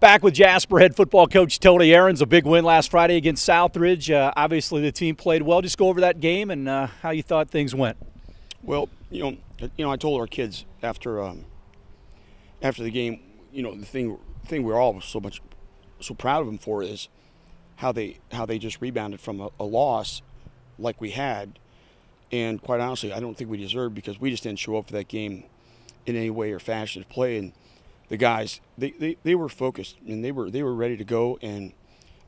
Back with Jasper head football coach Tony Ahrens. A big win last Friday against Southridge. Obviously, the team played well. Just go over that game and how you thought things went. Well, I told our kids after the game, the thing we're all so proud of them for is how they just rebounded from a loss like we had, and quite honestly, I don't think we deserved, because we just didn't show up for that game in any way or fashion to play. And the guys, they were focused and they were ready to go, and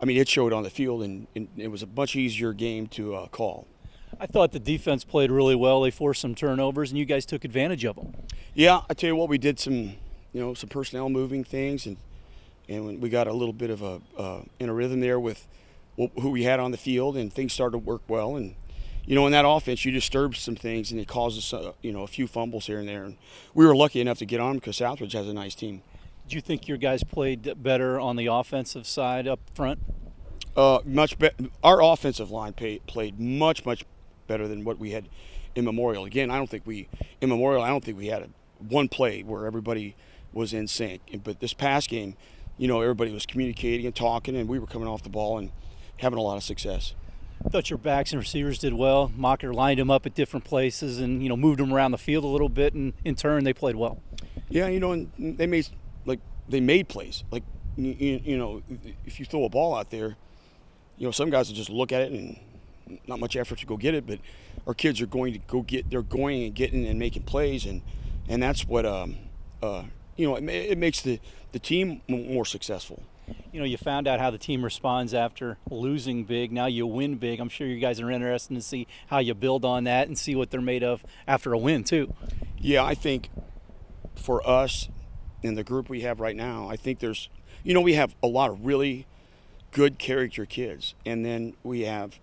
I mean, it showed on the field, and it was a much easier game to call. I thought the defense played really well. They forced some turnovers, and you guys took advantage of them. Yeah, I tell you what, we did some personnel moving things, and we got a little bit of in a rhythm there with who we had on the field, and things started to work well. And in that offense, you disturb some things, and it causes a few fumbles here and there. And we were lucky enough to get on because Southridge has a nice team. Do you think your guys played better on the offensive side up front? Much better. Our offensive line played much better than what we had in Memorial. Again, I don't think we had one play where everybody was in sync. But this past game, everybody was communicating and talking, and we were coming off the ball and having a lot of success. I thought your backs and receivers did well. Mocker lined them up at different places and moved them around the field a little bit, and in turn they played well. Yeah, and they made plays. Like if you throw a ball out there, some guys will just look at it and not much effort to go get it. But our kids are going and getting and making plays, and that's what it makes the team more successful. You found out how the team responds after losing big. Now you win big. I'm sure you guys are interested to see how you build on that and see what they're made of after a win too. Yeah, I think for us in the group we have right now, I think there's, we have a lot of really good character kids, and then we have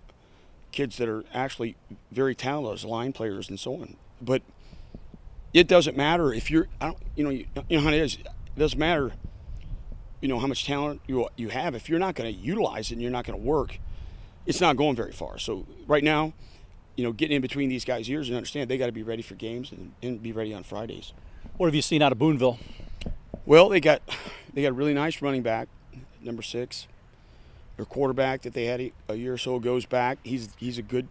kids that are actually very talented as line players and so on. But it doesn't matter if you're, how it is. It doesn't matter, how much talent you have. If you're not going to utilize it and you're not going to work, it's not going very far. So right now, getting in between these guys' ears and understand they got to be ready for games and be ready on Fridays. What have you seen out of Boonville? Well, they got a really nice running back, number 6. Their quarterback that they had a year or so goes back. He's a good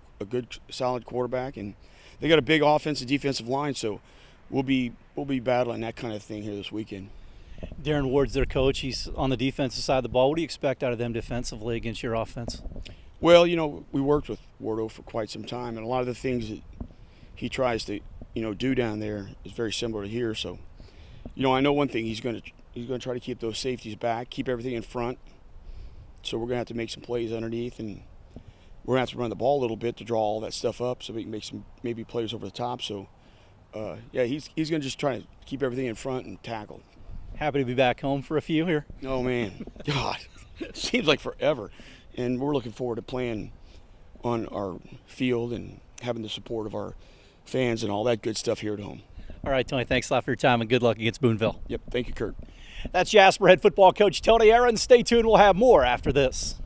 solid quarterback, and they got a big offensive defensive line. So we'll be battling that kind of thing here this weekend. Darren Ward's their coach. He's on the defensive side of the ball. What do you expect out of them defensively against your offense? Well, we worked with Wardo for quite some time, and a lot of the things that he tries to do down there is very similar to here. So I know one thing, he's going to try to keep those safeties back, keep everything in front. So we're going to have to make some plays underneath, and we're going to have to run the ball a little bit to draw all that stuff up so we can make some maybe plays over the top. So he's going to just try to keep everything in front and tackle. Happy to be back home for a few here. Oh, man. God, it seems like forever. And we're looking forward to playing on our field and having the support of our fans and all that good stuff here at home. All right, Tony, thanks a lot for your time, and good luck against Boonville. Yep, thank you, Kurt. That's Jasper head football coach Tony Ahrens. Stay tuned. We'll have more after this.